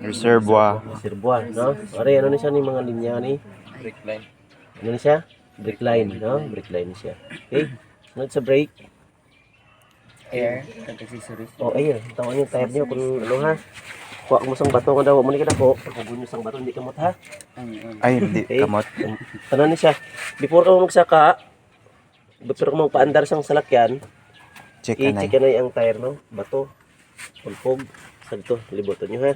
Reservoir. Reservoir, no? Are ano ni siya ni mga linya ni? Brake line. Ano ni siya? Brake line, no? Brake line siya. Okay. Sunod sa brake. Air. Accessories. Oh, ayun. Tawan yung tire niyo kung ano ha. Kuha mo sang bato nga daw. Muna ka na po. Pagkugun yung sang bato, hindi kamot ha. Ay, hindi. Okay. Kamot. Tanan ni siya. Before ka magsaka, before ka magpaandar sang salakyan, Check ka na. i-check na yung tire, no? Bato. Pulpog. Santo, libutan nyo ha.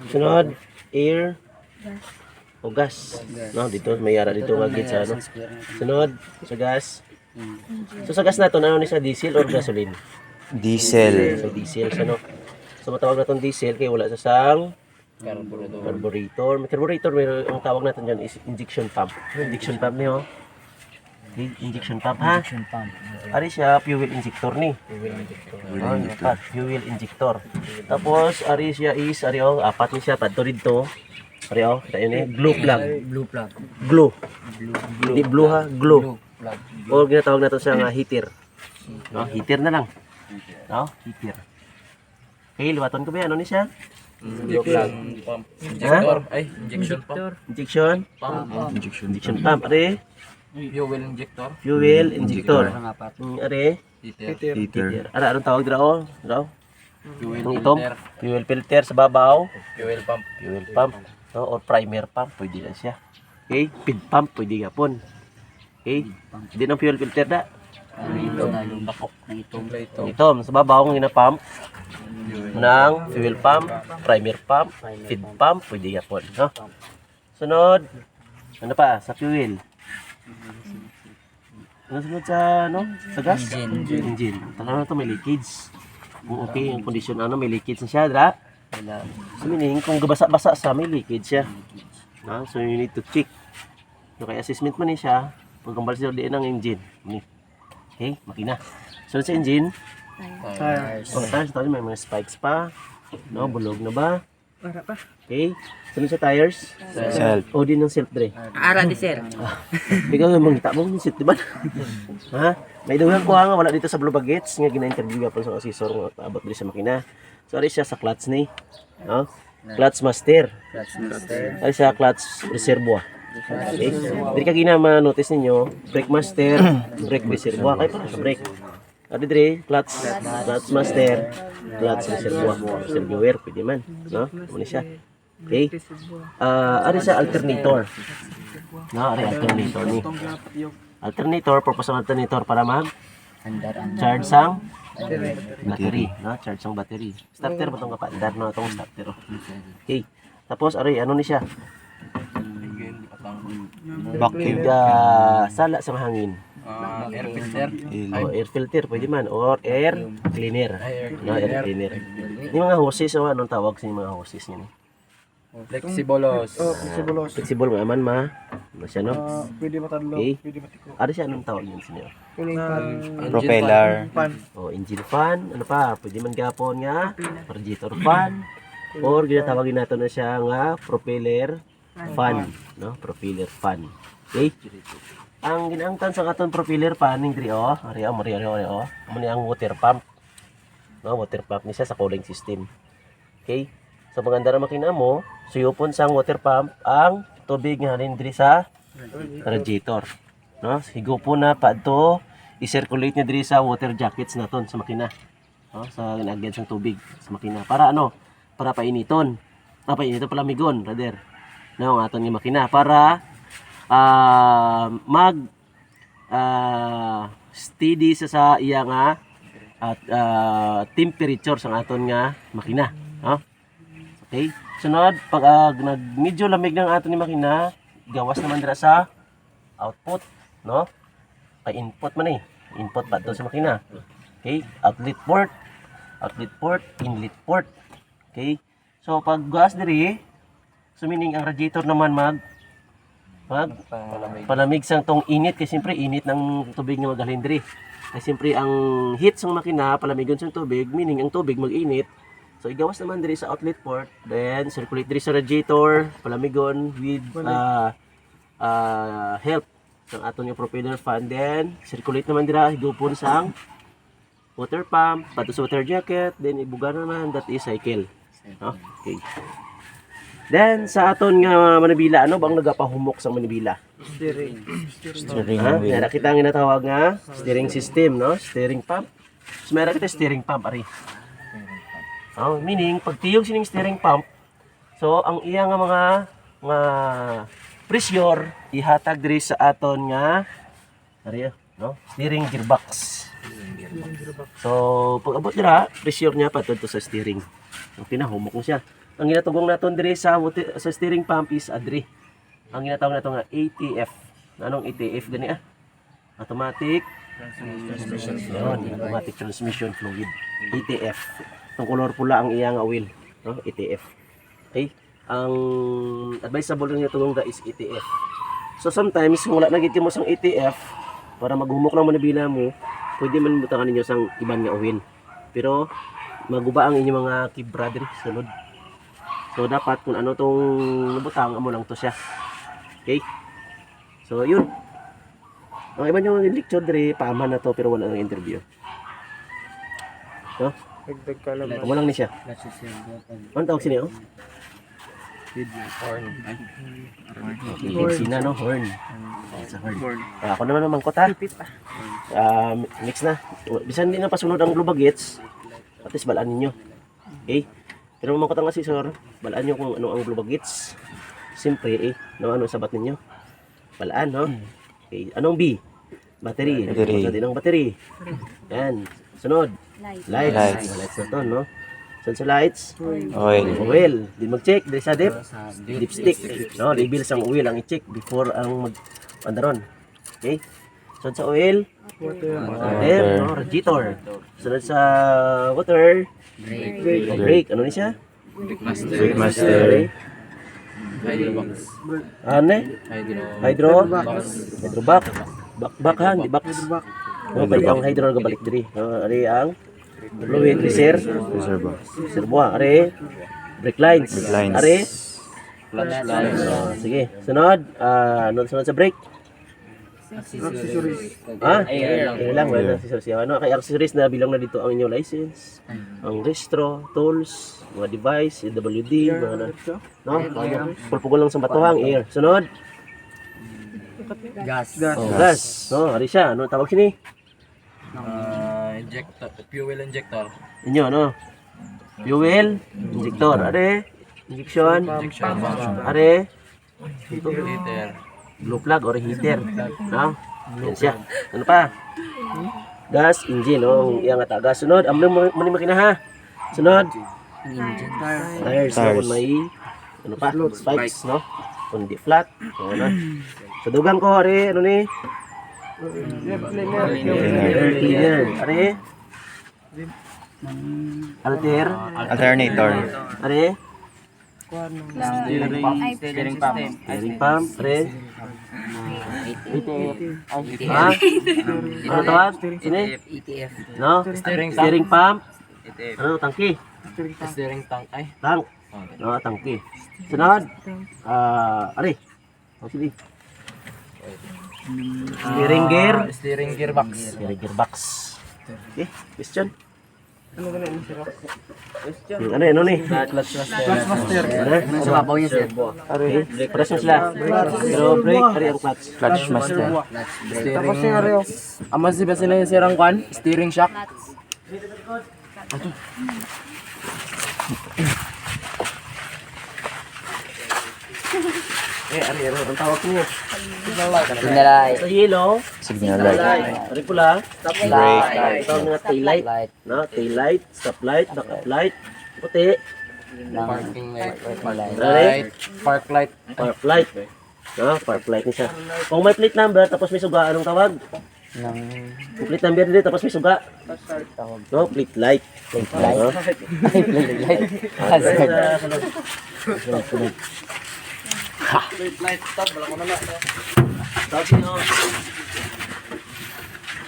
Sunod, air. O gas. No, dito, may yara dito magit sa ano. Sunod, sa gas. So sa gas na to, ano ni sa diesel or gasoline? Diesel. So diesel siya, no? So matawag na itong diesel kaya wala sa sang Carburetor. carburetor. May carburetor, may ang tawag natin dyan is injection pump. Injection pump niyo. Okay, injection pump ha. Injection pump. Ari siya, fuel injector ni. Fuel injector. Tapos ari siya is ari oh, apat ni siya padto dito. Ari oh, kita yun eh, glue plug. Blue plug. Glue. Hindi blue ha, glue. Plug. O ginatawag natin siya nga heater. No, heater na lang. No, heater. Okay, liwaton ko ba yan? Ano ni siya? Blue plug. Pump. Injector. Ay, injection pump. Injection? Pump. Injection pump. Ari, Fuel injector. fuel injector. Apat. Ari, Heater. Heater. ano anong tawag dira oh? Dira oh? Fuel Ang itom? filter. Fuel filter sa babaw. Fuel pump. Fuel pump. No, or primer pump, pwede na siya. Okay, feed pump, pwede gapon. Okay, hindi ng fuel filter da. Bako. Ng Itom, sa babaw ang ginapump ng fuel pump, primer pump, feed pump, pwede gapon. No? Sunod, ano pa? Sa fuel. Ano sunod sa, no? Sa gas? Engine. Taka na ito, may leakage. Kung okay, yung condition ano, may leakage na siya, dra? So meaning, kung basa-basa sa may leakage siya. No? So you need to check. So kaya assessment mo ni siya, pag kambal siya diin ng engine. Okay, makina. Sunod sa engine, tires. oh, tires, tayo may mga spikes pa. No, bulog na ba? Okay. Sunod sa tires. Self. O din ng self dre. Ara di sir. Ikaw nga mangita mo ng self, di ba? Ha? May dugang ko nga wala dito sa Blue Baguettes nga gina-interview pa sa assessor nga abot diri sa makina. Sorry siya sa clutch ni. No? Clutch master. Ay sa clutch reservoir. Okay. Diri ka gina ma-notice ninyo, brake master, brake reservoir kay para sa brake. Adi diri clutch master, clutch reservoir, pwede man, no? Ano siya? Okay. Ari sa alternator. No, ari alternator ni. Alternator, purpose ng alternator para mag-charge sang battery, no? Charge sang battery. Starter ba itong kapaandar, no? Itong starter. Okay. Tapos, ari, ano ni siya? Vacuum. Sala sa hangin. Air filter. O air filter, pwede man. Or air cleaner. No, air cleaner. Yung mga hoses, o anong tawag sa mga hoses niya? Flexibolos. Flexible mo, aman ma. Masya, no? Pwede matadlo, Okay. pwede matiko. Ano siya, anong tawag yun sa inyo? Propeller. O engine fan, ano pa? Pwede man gapon nga, radiator fan. Or ginatawagin natin na siya nga propeller fan, no? Propeller fan. Okay? Ang ginaangtan sa katon propeller fan ning diri oh, ari oh, amo ni ang water pump. No, water pump ni siya sa cooling system. Okay? Sa maganda na makina mo, suyupon sang water pump ang tubig nga halin diri sa radiator. No? Higupon na padto, i-circulate niya diri sa water jackets naton sa makina. No? Sa ginagyan sang tubig sa makina. Para ano? Para painiton. Painiton palamigon, brother. No, ang aton nga makina para mag steady sa iya nga at temperature sa aton nga makina, no? Okay, sunod pag medyo lamig ng aton nga makina, gawas naman dira sa output, no? Kay input man input pa to sa makina. Okay, outlet port, inlet port. Okay, so pag gas diri, so meaning ang radiator naman palamig sang tong init kasi siyempre init ng tubig nga magaling diri. Kasi siyempre ang heat sang makina palamigon sang tubig, meaning ang tubig mag-init. So igawas naman diri sa outlet port, then circulate diri sa radiator, palamigon with help sang aton nga propeller fan, then circulate naman dira higupon sang water pump, pato sa water jacket, then ibuga naman that is cycle. Okay. Then sa aton nga manibila, ano bang nagapahumok sa manibila? Steering Ha? wheel. Meron kita ang ginatawag nga steering system, no? Steering pump. So meron kita steering pump ari. Oh, meaning pag tiyog sining steering pump, so ang iya nga mga pressure ihatag diri sa aton nga ari, no? Steering gearbox. So pag abot dira, pressure niya patud to sa steering. So pinahumok mo siya. Ang ginatugong naton diri sa steering pump is adri. Ang ginatawag nato nga ATF. Anong ATF gani ah? Automatic Automatic Transmission Fluid. ATF. Ang color pula ang iya nga oil, no? ATF. Okay? Ang advisable rin nitong ga is ATF. So sometimes kung wala na gid mo sang ATF para maghumok lang manibila mo, pwede man butangan ninyo sang iban nga oil. Pero maguba ang inyong mga kibra diri sulod. So dapat kung ano tong nabutang amo lang to siya. Okay? So yun. Ang iba nyo lecture diri paaman na to pero wala nang interview. No? Amo lang ni siya. Ano tawag sini oh? Sina no horn. Sa horn. Ako naman naman ko ta. Mix na. Bisan din na pasunod ang blue bagets. At least balaan ninyo. Okay? Pero mga katang asesor, balaan nyo kung ano ang blue bagets. Siyempre, ano sabat ninyo? Balaan, no? Okay. Anong B? Battery. Battery. Sunod din ang battery. Yan. Sunod. Lights. Lights. Lights na to, no? Sunod sa lights. Oil. Oil. Di mag-check. Di sa dipstick. No? Label sang oil ang i-check before ang mag-pandaron. Okay? Sunod sa oil. Water. No? Radiator. Sunod sa water. Brake. Ano ni siya? Brake master. Hydrobox. Ano eh? Hydro. Hydroback. Back ha, hindi box. No, pwede ang hydro nga balik diri. Ari ang fluid reservoir. Ari brake lines. Brake lines. Ari Clutch lines. sige. Sunod, sunod sa brake. Air lang wala accessories. Ano kay accessories na bilang na dito ang inyong license, ang registro, tools, mga device, EWD, mga no? Pulpugol lang sa batuhang air. Sunod, Gas. gas. No, ari siya. Ano tawag sini? Injector. Fuel injector. Inyo ano? Fuel injector. Are injection. Injection. Are Heater. blue plug or heater. No? Yan siya. Ano pa? Gas engine, no? Yang ata gas. Sunod, amno mo ni makina ha. Sunod, tires. No? Kung may ano pa? Spikes, no? Kung di flat. Ano? Sa dugang ko, are, ano ni? Air cleaner. Are? Alternator. Are? Steering pump. Steering pump. Are? Ha? Ano tawag? Sini? ETF. No? Steering pump. Ano? Tangki. Steering tank. Ay. Tank. No, tangki. Sunod. Are? O sige. Steering gear. Steering gearbox. Steering gearbox. Okay, question. Ano yan, ano ni? Clutch master. Ano? Sa babaw niya sir. Okay, press mo sila. Pero brake, ari ang clutch. Clutch master. Steering. Aman si ba sila yung sirang kwan? Steering shock. Ari, ang tawag niyo. Signal Sa yellow, Signal light. ari pula, Brake. tawag nga tail light. No, tail light, stop light, backup light, puti, Parking light. Light. Park light. park light. No, park light ni siya. Kung may plate number tapos may suga, anong tawag? Kung plate number din tapos may suga. No, plate light. Plate light. No? Sunod. Tapos yun,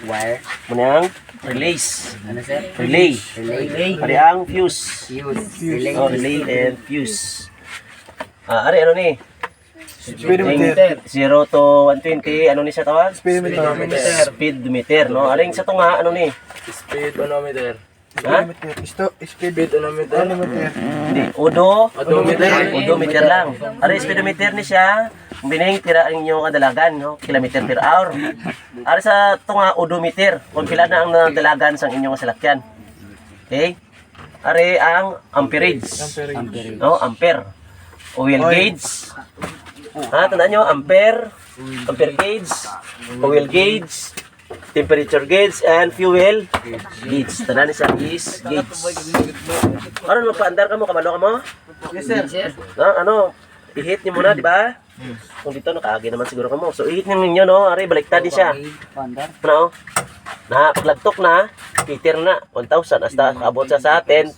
Wire. muna ang relays. Ano sir? Relay. Pari ang fuse. Fuse. Relay. Oh, relay and fuse. Ari, ano ni? Speedometer. 0 to 120, ano ni siya tawag? Speedometer. Speedometer, no? Aring sa tunga, ano ni? Speedometer. Ha? Speedometer. Hindi. Odometer lang. Ari, speedometer ni siya. Bining pira ang inyong dalagan, no? Kilometer per hour. Ari sa ito nga, odometer. Kung pila na ang dalagan sa inyong salakyan. Okay? Ari ang amperage. No? Ampere. Oil gauge. Ha? Tandaan nyo, ampere gauge, oil gauge, temperature gauge, and fuel gauge. Tandaan niya is gauge. Ano, magpaandar ka mo? Kamano ka mo? Yes, sir. Ano, i-hit niyo muna, di ba? Kung dito, nakaagi naman siguro ka mo. So, i-hit niyo ninyo, no? Ari, baliktad din siya. Ano? Na, paglagtok na, Peter na, 1,000. Hasta abot siya sa 10,000.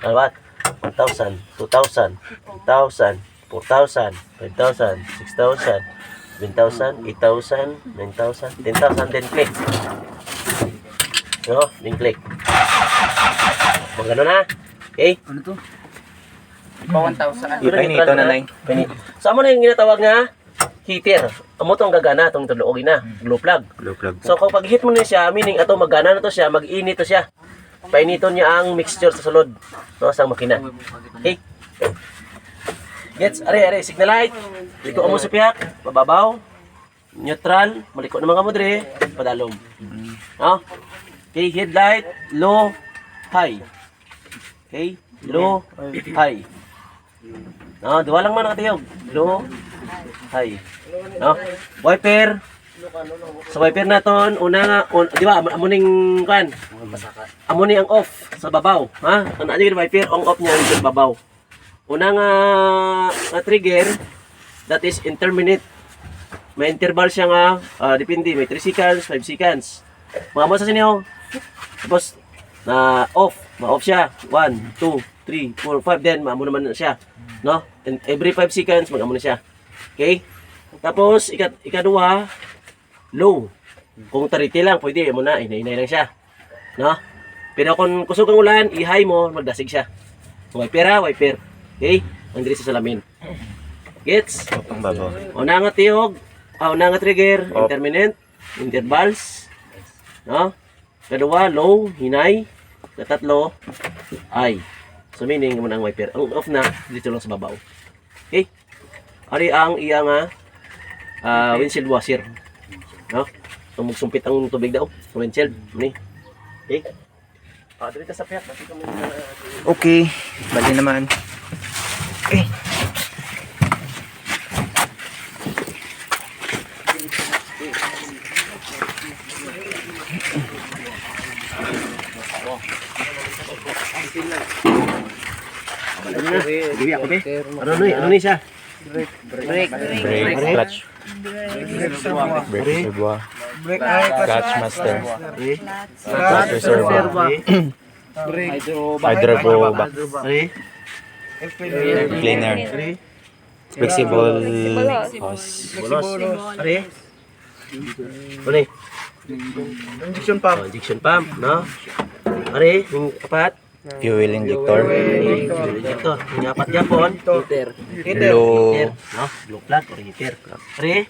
Ano ba? 1,000, 2,000, 3,000, 4,000, 5,000, 6,000, 7,000, 8,000, 9,000, 10,000, then click. No? Then click. Magano na. Okay? Ano to? Pa 1,000. Ipinito na nai. So, amo na yung ginatawag nga heater. Amo itong gagana, itong tuloogin na. Glow plug. Blue plug. So, kapag hit mo na siya, meaning ito magana na to siya, mag-init to siya. Painiton niya ang mixture sa sulod. No, sa makina. Okay? Gets? Are, signal light. Liko amo sa piyak. Pababaw. Neutral. Maliko na mga mudre. Padalom. No? Okay, headlight. Low. High. Okay? Low. High. No, duwa lang man nakatiyog. Low. High. No? Wiper. Sa wiper naton, una nga, di ba, amuning kan? Amuni ang off sa babaw, ha? Ano yung wiper, ang off niya sa babaw. Una nga trigger, that is intermittent. May interval siya nga, depende, may 3 seconds, 5 seconds. Mga mo sa sinyo. Tapos, off, ma-off siya. 1, 2, 3, 4, 5, then maamo naman na siya. No? And every 5 seconds, mag-amo na siya. Okay? Tapos, ikadua, low. Kung tariti lang, pwede mo na, inay lang siya. No? Pero kung kusog ang ulan, i-high mo, magdasig siya. Wiper. Okay? Ang diri sa salamin. Gets? Ang babaw. Una nga tiyog, una nga trigger, intermittent, intervals. No? Kadua, low, hinay. Katatlo, high. So meaning mo ang wiper. Ang off na, dito lang sa babaw. Okay? Ari ang iya nga windshield washer. No? So magsumpit ang tubig daw sa windshield. Ni. Okay? Dito sa piyak. Okay. Bali naman. Okay. Giwi ako be. Ano ni siya? Brake, clutch. Brake reservoir. Clutch master. Clutch reservoir. Hydro back. Cleaner. Flexible hose. Bolos. Are. Ano injection pump, no? Are, yung apat. Fuel injector. Injector. Yung apat Japon. Low. No? Glow plug or heater. Are.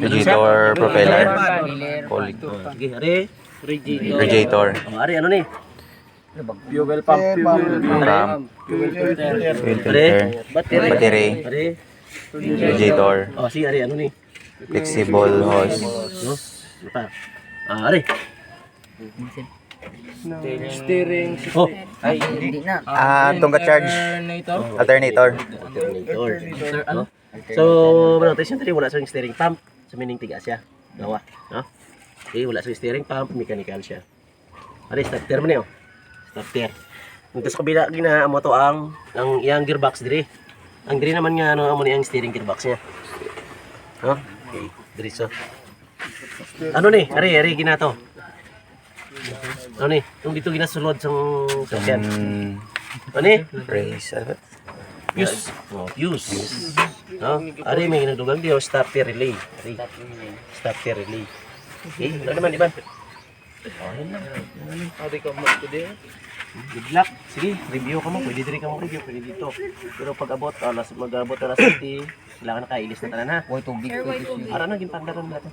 Radiator propeller. Colic. Sige, are. Radiator. Are, ano ni? Fuel pump. Ramp. Fuel filter. Battery. Are. Radiator. Sige, are, ano ni? Flexible hose. No? Ano pa? Are. Steering. Oh, Tunggat charge. Alternator. alternator. No? So, ano, siyempre wala sa steering pump. Sa meaning tiga siya. Gawa. No? Okay, wala sa steering pump, mechanical siya. Are, starter mo niyo. Starter. Ito sa kabila, gina mo to ang iyang gearbox diri. Ang diri naman nga, ano, amo ni ang steering gearbox niya. No? Okay, diri so. Ano ni? Are, gina to. Ano ni? Yung dito ginasulod sa sasyan. Ano ni? Race. Fuse. Oh, fuse. No? Ari, may ginagawa diyo, starter relay. Ari. Starter relay. Okay, ano naman, Iban? Ayun na. Good luck. Sige, review ka mo. Pwede diri ka mo review. Pwede dito. Pero pag abot, mag-abot alas 7, kailangan na kailis na tanan ha. Tubig. Ara na, ginpandaran natin.